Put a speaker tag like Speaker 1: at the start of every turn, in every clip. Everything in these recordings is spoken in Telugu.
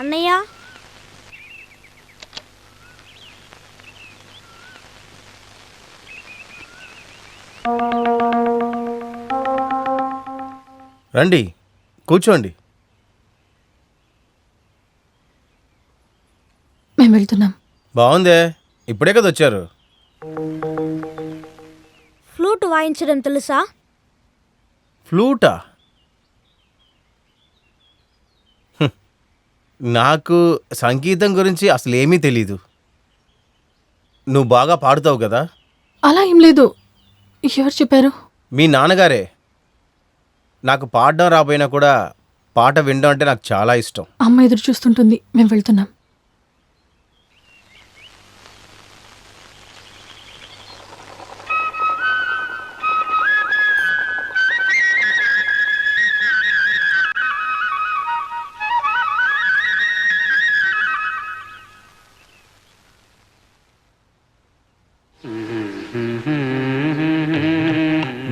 Speaker 1: అన్నయ్య
Speaker 2: రండి, కూర్చోండి.
Speaker 3: మేము వెళ్తున్నాం.
Speaker 2: బాగుందే, ఇప్పుడే కదా వచ్చారు.
Speaker 1: ఫ్లూట్ వాయించడం తెలుసా?
Speaker 2: ఫ్లూటా? నాకు సంగీతం గురించి అసలు ఏమీ తెలీదు. నువ్వు బాగా పాడుతావు కదా?
Speaker 3: అలా ఏం లేదు. ఎవరు చెప్పారు?
Speaker 2: మీ నాన్నగారే. నాకు పాడడం రాబోయినా కూడా పాట వినడం అంటే నాకు చాలా ఇష్టం.
Speaker 3: అమ్మ ఎదురు చూస్తుంటుంది. మేము వెళ్తున్నాం.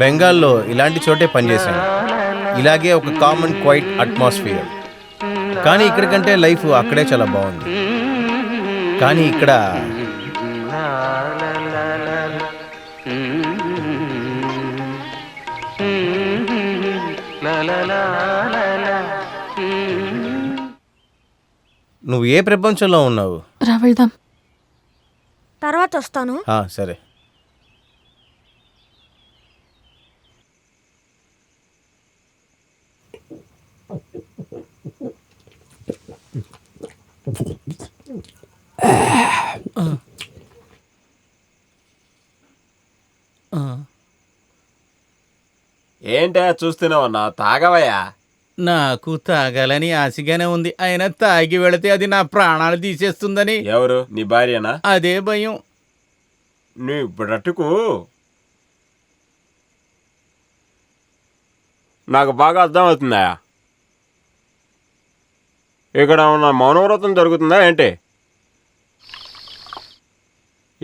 Speaker 2: బెంగాల్లో ఇలాంటి చోటే పనిచేశాను. ఇలాగే ఒక కామన్ క్వైట్ అట్మాస్ఫియర్. కానీ ఇక్కడికంటే లైఫ్ అక్కడే చాలా బాగుంది. కానీ ఇక్కడ నువ్వు ఏ ప్రపంచంలో ఉన్నావు?
Speaker 3: రా వెళ్దాం.
Speaker 1: తర్వాత వస్తాను.
Speaker 2: సరే.
Speaker 4: ఏంటా చూస్తున్నావన్నా? తాగవయ్యా.
Speaker 5: నాకు తాగాలని ఆశగానే ఉంది. అయినా తాగి వెళితే అది నా ప్రాణాలు తీసేస్తుందని.
Speaker 4: ఎవరు? నీ భార్యనా?
Speaker 5: అదే భయం.
Speaker 4: నీ బ్రతుకు నాకు బాగా అర్థమవుతుందా? ఇక్కడ ఉన్న మౌనవ్రతం జరుగుతుందా ఏంటి?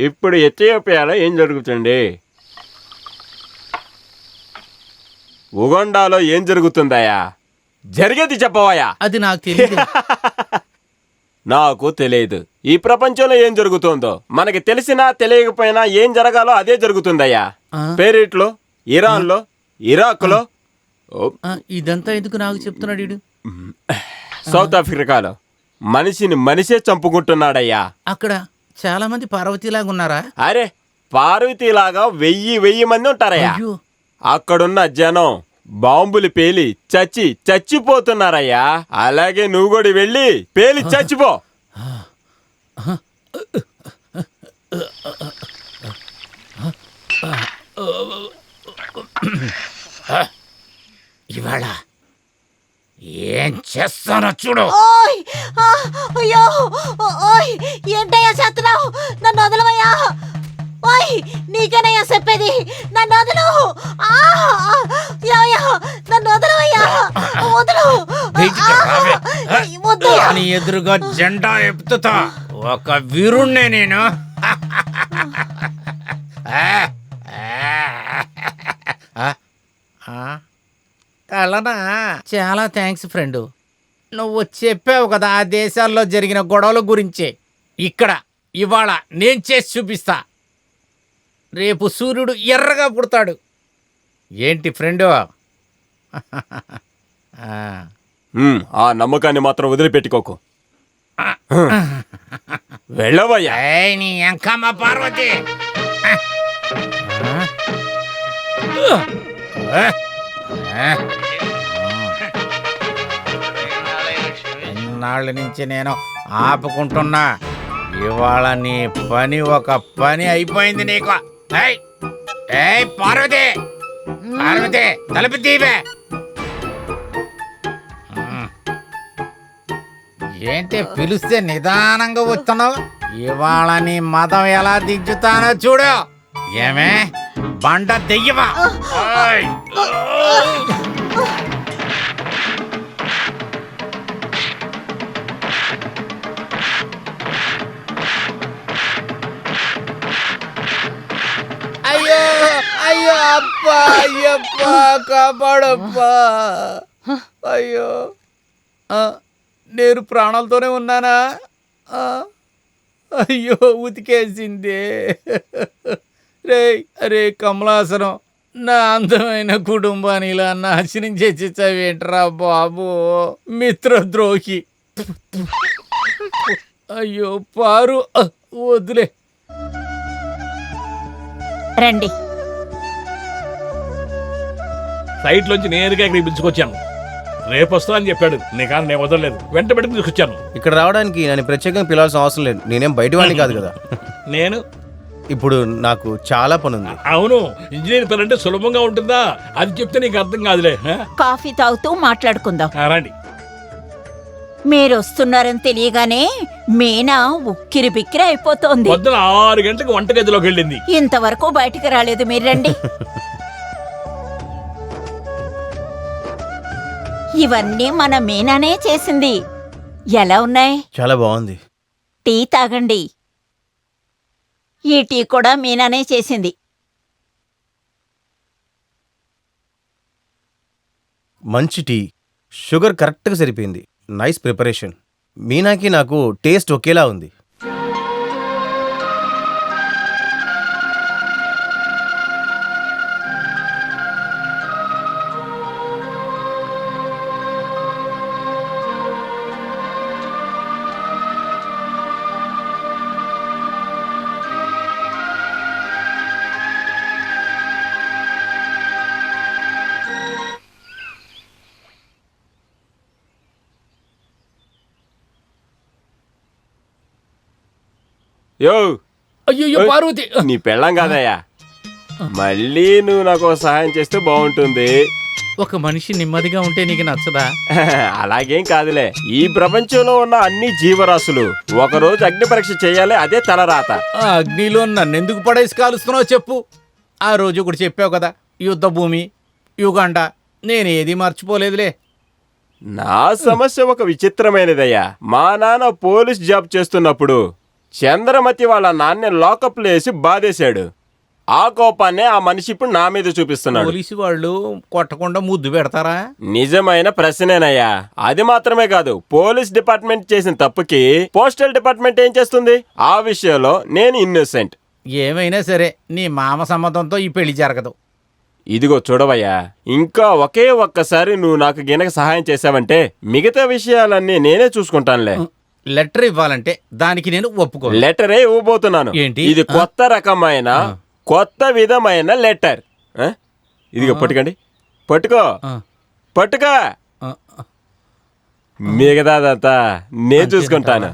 Speaker 4: ఇప్పుడు ఎథియోపియాలో ఏం జరుగుతుంది? ఉగండాలో ఏం జరుగుతుందయా? జరిగేది చెప్పవయ్యా.
Speaker 5: అది నాకు తెలియదు.
Speaker 4: నాకు తెలియదు. ఈ ప్రపంచంలో ఏం జరుగుతుందో మనకి తెలిసినా తెలియకపోయినా ఏం జరగాలో అదే జరుగుతుందయ్యా. పేరిట్లో, ఇరాన్లో, ఇరాక్లో,
Speaker 5: ఇదంతా ఎందుకు నాకు చెప్తున్నాడు వీడు?
Speaker 4: సౌత్ ఆఫ్రికాలో మనిషిని మనిషే చంపుకుంటున్నాడయ్యా.
Speaker 5: అక్కడ చాలా మంది పార్వతీలాగా ఉన్నారా?
Speaker 4: అరే, పార్వతీలాగా 1000 మంది ఉంటారయ్యా.
Speaker 5: అయ్యో.
Speaker 4: అక్కడున్న జనం బాంబులు పేలి చచ్చిపోతున్నారయ్యా. అలాగే నువ్వు కూడా వెళ్ళి పేలి చచ్చిపో.
Speaker 5: ఇవాళ ఏం చేస్తానో చూడు.
Speaker 6: ఓయ్ అయ్యో ఓయ్ ఏంటయ్యా చేస్తున్నావు? నన్ను వదలవయ్యా. ఓయ్ నీకేనయ్యా చెప్పేది, నన్ను వదలు. నన్ను వదలవయ్యా. వదలు. వద్దు.
Speaker 5: నీ ఎదురుగా జెండా ఎత్తుతా. ఒక వీరుణ్ణే నేను. కలనా? చాలా థ్యాంక్స్ ఫ్రెండు. నువ్వు చెప్పావు కదా ఆ దేశాల్లో జరిగిన గొడవల గురించే. ఇక్కడ ఇవాళ నేను చేసి చూపిస్తా. రేపు సూర్యుడు ఎర్రగా పుడతాడు. ఏంటి ఫ్రెండు?
Speaker 4: ఆ నమ్మకాన్ని మాత్రం వదిలిపెట్టుకోకు. వెళ్ళవయ్యా.
Speaker 5: నీ ఎంకమ్మ పార్వతి. ఇన్నాళ్ళ నుంచి నేను ఆపుకుంటున్నా. ఇవాళ నీ పని ఒక పని అయిపోయింది నీకు. పార్వతి, పార్వతి తలుపు తీవే. ఏంటి పిలిస్తే నిదానంగా వస్తున్నావు? ఇవాళ నీ మతం ఎలా దించుతానో చూడు. ఏమే బండ దెయ్యమా? అయ్యో అయ్యో అప్పా, అయ్యప్ప కాపాడప్పా. అయ్యో నేను ప్రాణాలతోనే ఉన్నానా? ఆ, అయ్యో ఉతికేసిందే. అరే కమలాసనం, నా అందమైన కుటుంబాన్ని ఇలా నాశనం చేసేసావేంట్రా బాబు, మిత్రద్రోహి. అయ్యో పారు, వద్దులే.
Speaker 6: రండి.
Speaker 7: సైట్ లోంచి నేరుగా ఇక్కడికి పిలుచుకొచ్చాను. రేపు వస్తా అని చెప్పాడు, నీ కానీ నేను వదలలేదు, వెంట పెట్టుకుని తీసుకొచ్చాను.
Speaker 2: ఇక్కడ రావడానికి నన్ను ప్రత్యేకంగా పిలవాల్సిన అవసరం లేదు, నేనేం బయటవాడిని కాదు కదా.
Speaker 7: నేను
Speaker 2: ఇప్పుడు నాకు చాలా పని ఉంది.
Speaker 7: అవును, ఇంజనీర్ పని అంటే సులభంగా ఉంటుందా? అది చెప్తే నీకు అర్థం కాదులే.
Speaker 6: కాఫీ తాగుతూ మాట్లాడుకుందాం.
Speaker 7: రండి.
Speaker 6: మీరు వస్తున్నారని తెలియగానే మీనా ఉక్కిరి బిక్కిరి అయిపోతోంది.
Speaker 7: పొద్దున 6 గంటలకు వంటగదిలోకి వెళ్ళింది.
Speaker 6: ఇంతవరకు బయటికి రాలేదు. మీరు రండి. ఇవన్నీ మన మీనానే చేసింది. ఎలా ఉన్నాయి?
Speaker 2: చాలా బాగుంది.
Speaker 6: టీ తాగండి. ఈ టీ కూడా మీనానే చేసింది.
Speaker 2: మంచి టీ, షుగర్ కరెక్ట్గా సరిపోయింది. Nice preparation. మీనాకి నాకు టేస్ట్ ఒకేలా ఉంది.
Speaker 4: యో,
Speaker 5: అయ్యో పార్వతి,
Speaker 4: నీ పెళ్ళం కాదయ్యా. మళ్ళీ నువ్వు నాకు ఒక సహాయం చేస్తే బాగుంటుంది.
Speaker 5: ఒక మనిషి నెమ్మదిగా ఉంటే నీకు నచ్చదా?
Speaker 4: అలాగేం కాదులే. ఈ ప్రపంచంలో ఉన్న అన్ని జీవరాశులు ఒకరోజు అగ్ని పరీక్ష చేయాలి, అదే తలరాత.
Speaker 5: ఆ అగ్నిలో నన్నెందుకు పడేసి కాలుస్తున్నావు చెప్పు. ఆ రోజు ఒకటి చెప్పావు కదా, యుద్ధ భూమి, యుగండ. నేనేది మర్చిపోలేదులే.
Speaker 4: నా సమస్య ఒక విచిత్రమైనదయ్యా. మా నాన్న పోలీస్ జాబ్ చేస్తున్నప్పుడు చంద్రమతి వాళ్ళ నాన్న లాకప్లో వేసి బాధేశాడు. ఆ కోపాన్నే ఆ మనిషి ఇప్పుడు నా మీద చూపిస్తున్నాడు.
Speaker 5: పోలీసు వాళ్ళు కొట్టకుండా ముద్దు పెడతారా?
Speaker 4: నిజమైన ప్రశ్నేనయ్యా. అది మాత్రమే కాదు, పోలీస్ డిపార్ట్మెంట్ చేసిన తప్పుకి పోస్టల్ డిపార్ట్మెంట్ ఏం చేస్తుంది? ఆ విషయంలో నేను ఇన్నోసెంట్.
Speaker 5: ఏమైనా సరే నీ మామ సమ్మతంతో ఈ పెళ్లి జరగదు.
Speaker 4: ఇదిగో చూడవయ్యా, ఇంకా ఒకే ఒక్కసారి నువ్వు నాకు గినక సహాయం చేసావంటే మిగతా విషయాలన్నీ నేనే చూసుకుంటానులే.
Speaker 5: లెటర్ ఇవ్వాలంటే దానికి నేను ఒప్పుకో.
Speaker 4: లెటరే ఇవ్వబోతున్నాను.
Speaker 5: ఏంటి?
Speaker 4: ఇది కొత్త రకమైన కొత్త విధమైన లెటర్. ఇదిగో పట్టుకోండి, పట్టుకో, పట్టుకో. మిగతాదంతా నేను చూసుకుంటాను.